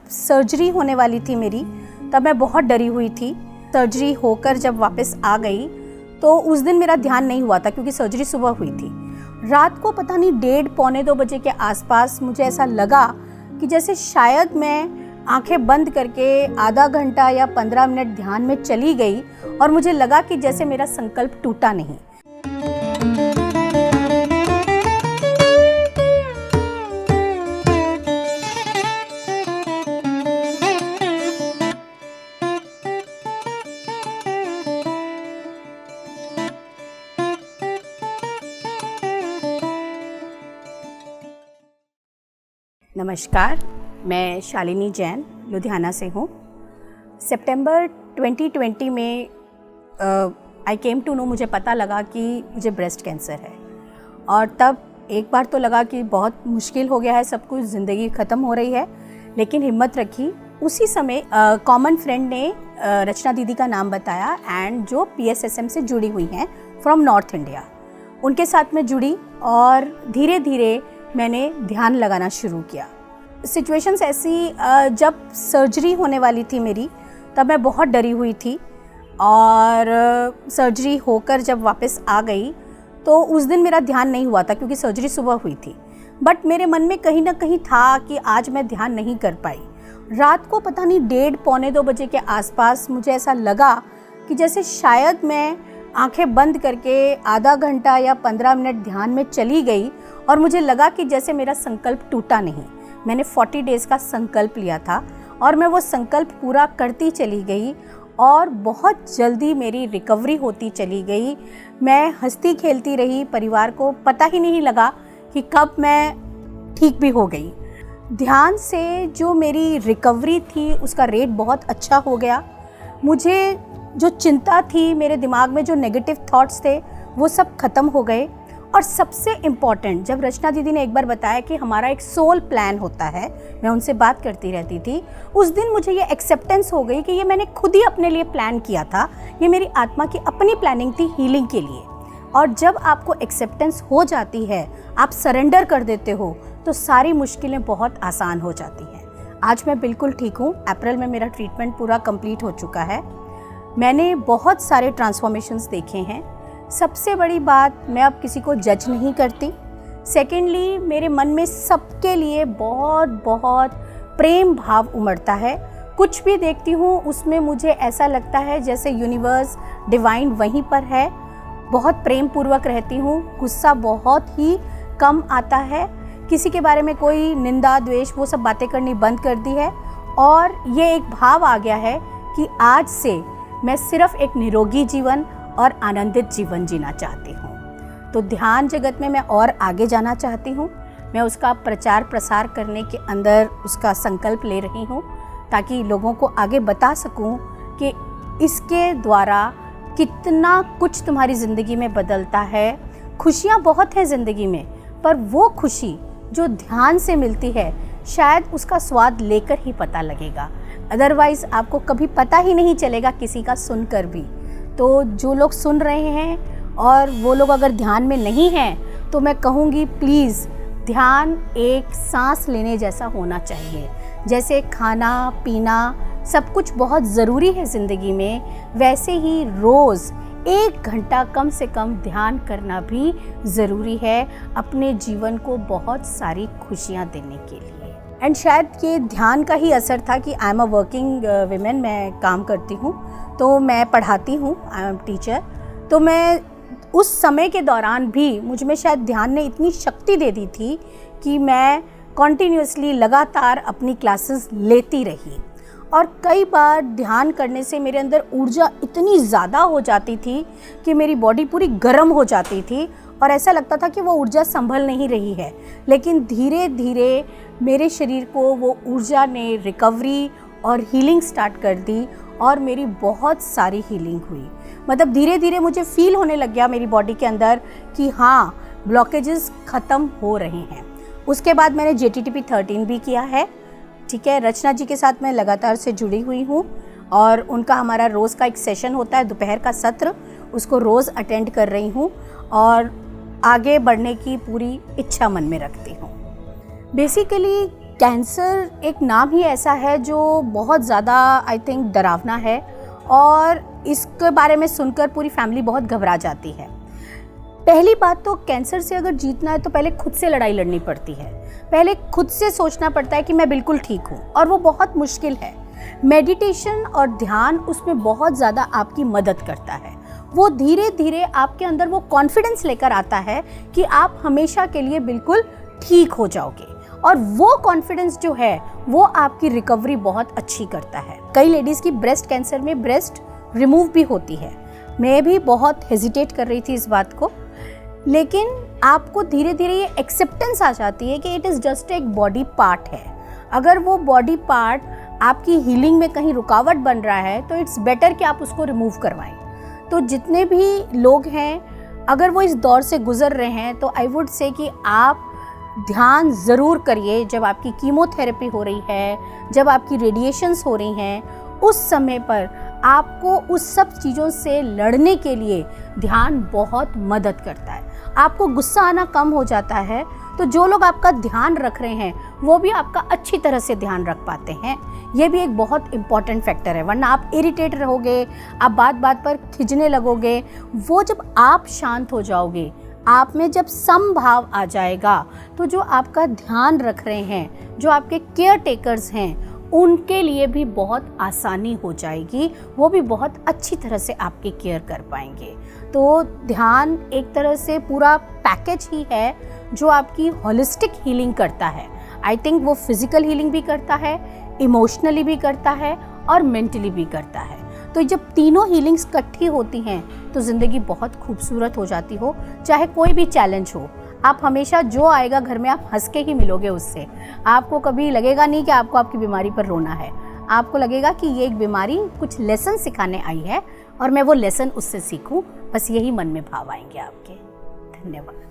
Surgery होने वाली थी मेरी, तब मैं बहुत डरी हुई थी। सर्जरी होकर जब वापस आ गई तो उस दिन मेरा ध्यान नहीं हुआ था क्योंकि सर्जरी सुबह हुई थी। रात को पता नहीं 1:30 पौने 2 बजे के आसपास मुझे ऐसा लगा कि जैसे शायद मैं आंखें बंद करके आधा घंटा या 15 मिनट ध्यान में चली गई और मुझे लगा कि जैसे मेरा संकल्प टूटा नहीं। नमस्कार, मैं शालिनी जैन लुधियाना से हूँ। सितंबर 2020 में आई केम टू नो, मुझे पता लगा कि मुझे ब्रेस्ट कैंसर है। और तब एक बार तो लगा कि बहुत मुश्किल हो गया है, सब कुछ, ज़िंदगी ख़त्म हो रही है, लेकिन हिम्मत रखी। उसी समय कॉमन फ्रेंड ने रचना दीदी का नाम बताया एंड जो PSSM से जुड़ी हुई हैं फ्रॉम नॉर्थ इंडिया, उनके साथ मैं जुड़ी और धीरे धीरे मैंने ध्यान लगाना शुरू किया। सिचुएशंस ऐसी, जब सर्जरी होने वाली थी मेरी, तब मैं बहुत डरी हुई थी और सर्जरी होकर जब वापस आ गई तो उस दिन मेरा ध्यान नहीं हुआ था क्योंकि सर्जरी सुबह हुई थी। बट मेरे मन में कहीं ना कहीं था कि आज मैं ध्यान नहीं कर पाई। रात को पता नहीं 1:30 पौने 2 बजे के आसपास मुझे ऐसा लगा कि जैसे शायद मैं आंखें बंद करके आधा घंटा या 15 मिनट ध्यान में चली गई और मुझे लगा कि जैसे मेरा संकल्प टूटा नहीं। मैंने 40 डेज़ का संकल्प लिया था और मैं वो संकल्प पूरा करती चली गई और बहुत जल्दी मेरी रिकवरी होती चली गई। मैं हंसती खेलती रही, परिवार को पता ही नहीं लगा कि कब मैं ठीक भी हो गई। ध्यान से जो मेरी रिकवरी थी उसका रेट बहुत अच्छा हो गया। मुझे जो चिंता थी, मेरे दिमाग में जो नेगेटिव थॉट्स थे, वो सब ख़त्म हो गए। और सबसे इम्पॉर्टेंट, जब रचना दीदी ने एक बार बताया कि हमारा एक सोल प्लान होता है, मैं उनसे बात करती रहती थी, उस दिन मुझे ये एक्सेप्टेंस हो गई कि ये मैंने खुद ही अपने लिए प्लान किया था, ये मेरी आत्मा की अपनी प्लानिंग थी हीलिंग के लिए। और जब आपको एक्सेप्टेंस हो जाती है, आप सरेंडर कर देते हो, तो सारी मुश्किलें बहुत आसान हो जाती हैं। आज मैं बिल्कुल ठीक हूँ। अप्रैल में मेरा ट्रीटमेंट पूरा कंप्लीट हो चुका है। मैंने बहुत सारे ट्रांसफॉर्मेशंस देखे हैं। सबसे बड़ी बात, मैं अब किसी को जज नहीं करती। सेकेंडली, मेरे मन में सबके लिए बहुत बहुत प्रेम भाव उमड़ता है। कुछ भी देखती हूँ उसमें मुझे ऐसा लगता है जैसे यूनिवर्स, डिवाइन वहीं पर है। बहुत प्रेम पूर्वक रहती हूँ। गुस्सा बहुत ही कम आता है। किसी के बारे में कोई निंदा, द्वेष, वो सब बातें करनी बंद कर दी है। और ये एक भाव आ गया है कि आज से मैं सिर्फ एक निरोगी जीवन और आनंदित जीवन जीना चाहती हूँ। तो ध्यान जगत में मैं और आगे जाना चाहती हूँ। मैं उसका प्रचार प्रसार करने के अंदर उसका संकल्प ले रही हूँ ताकि लोगों को आगे बता सकूँ कि इसके द्वारा कितना कुछ तुम्हारी ज़िंदगी में बदलता है। खुशियाँ बहुत हैं ज़िंदगी में, पर वो खुशी जो ध्यान से मिलती है, शायद उसका स्वाद लेकर ही पता लगेगा। अदरवाइज़ आपको कभी पता ही नहीं चलेगा किसी का सुनकर भी। तो जो लोग सुन रहे हैं और वो लोग अगर ध्यान में नहीं हैं, तो मैं कहूँगी प्लीज़, ध्यान एक सांस लेने जैसा होना चाहिए। जैसे खाना पीना सब कुछ बहुत ज़रूरी है ज़िंदगी में, वैसे ही रोज़ 1 घंटा कम से कम ध्यान करना भी ज़रूरी है अपने जीवन को बहुत सारी खुशियाँ देने के लिए। एंड शायद ये ध्यान का ही असर था कि I am a working women, मैं काम करती हूँ, तो मैं पढ़ाती हूँ, आई एम टीचर। तो मैं उस समय के दौरान भी मुझ में शायद ध्यान ने इतनी शक्ति दे दी थी कि मैं कॉन्टिन्यूसली लगातार अपनी क्लासेस लेती रही। और कई बार ध्यान करने से मेरे अंदर ऊर्जा इतनी ज़्यादा हो जाती थी कि मेरी बॉडी पूरी गर्म हो जाती थी और ऐसा लगता था कि वो ऊर्जा संभल नहीं रही है। लेकिन धीरे धीरे मेरे शरीर को वो ऊर्जा ने रिकवरी और हीलिंग स्टार्ट कर दी और मेरी बहुत सारी हीलिंग हुई। मतलब धीरे धीरे मुझे फील होने लग गया मेरी बॉडी के अंदर कि हाँ, ब्लॉकेजेस ख़त्म हो रहे हैं। उसके बाद मैंने JTTP 13 भी किया है। ठीक है, रचना जी के साथ मैं लगातार से जुड़ी हुई हूँ और उनका हमारा रोज़ का एक सेशन होता है, दोपहर का सत्र, उसको रोज़ अटेंड कर रही हूँ और आगे बढ़ने की पूरी इच्छा मन में रखती हूँ। बेसिकली कैंसर एक नाम ही ऐसा है जो बहुत ज़्यादा आई थिंक डरावना है और इसके बारे में सुनकर पूरी फैमिली बहुत घबरा जाती है। पहली बात तो कैंसर से अगर जीतना है तो पहले खुद से लड़ाई लड़नी पड़ती है, पहले खुद से सोचना पड़ता है कि मैं बिल्कुल ठीक हूँ, और वो बहुत मुश्किल है। मेडिटेशन और ध्यान उसमें बहुत ज़्यादा आपकी मदद करता है। वो धीरे धीरे आपके अंदर वो कॉन्फिडेंस लेकर आता है कि आप हमेशा के लिए बिल्कुल ठीक हो जाओगे, और वो कॉन्फिडेंस जो है वो आपकी रिकवरी बहुत अच्छी करता है। कई लेडीज़ की ब्रेस्ट कैंसर में ब्रेस्ट रिमूव भी होती है। मैं भी बहुत हेजिटेट कर रही थी इस बात को, लेकिन आपको धीरे धीरे ये एक्सेप्टेंस आ जाती है कि इट इज़ जस्ट एक बॉडी पार्ट है। अगर वो बॉडी पार्ट आपकी हीलिंग में कहीं रुकावट बन रहा है तो इट्स बेटर कि आप उसको रिमूव करवाएं। तो जितने भी लोग हैं, अगर वो इस दौर से गुजर रहे हैं, तो आई वुड से कि आप ध्यान ज़रूर करिए। जब आपकी कीमोथेरेपी हो रही है, जब आपकी रेडिएशंस हो रही हैं, उस समय पर आपको उस सब चीज़ों से लड़ने के लिए ध्यान बहुत मदद करता है। आपको गुस्सा आना कम हो जाता है, तो जो लोग आपका ध्यान रख रहे हैं वो भी आपका अच्छी तरह से ध्यान रख पाते हैं। ये भी एक बहुत इम्पॉर्टेंट फैक्टर है, वरना आप इरिटेट रहोगे, आप बात बात पर खिंचने लगोगे। वो जब आप शांत हो जाओगे, आप में जब समभाव आ जाएगा, तो जो आपका ध्यान रख रहे हैं, जो आपके केयर टेकर्स हैं, उनके लिए भी बहुत आसानी हो जाएगी। वो भी बहुत अच्छी तरह से आपकी केयर कर पाएंगे। तो ध्यान एक तरह से पूरा पैकेज ही है जो आपकी होलिस्टिक हीलिंग करता है। आई थिंक वो फिज़िकल हीलिंग भी करता है, इमोशनली भी करता है और मेंटली भी करता है। तो जब तीनों हीलिंग्स इकट्ठी होती हैं तो ज़िंदगी बहुत खूबसूरत हो जाती हो, चाहे कोई भी चैलेंज हो। आप हमेशा जो आएगा घर में आप हंस के ही मिलोगे उससे। आपको कभी लगेगा नहीं कि आपको आपकी बीमारी पर रोना है। आपको लगेगा कि ये एक बीमारी कुछ लेसन सिखाने आई है और मैं वो लेसन उससे सीखूं। बस यही मन में भाव आएंगे आपके। धन्यवाद।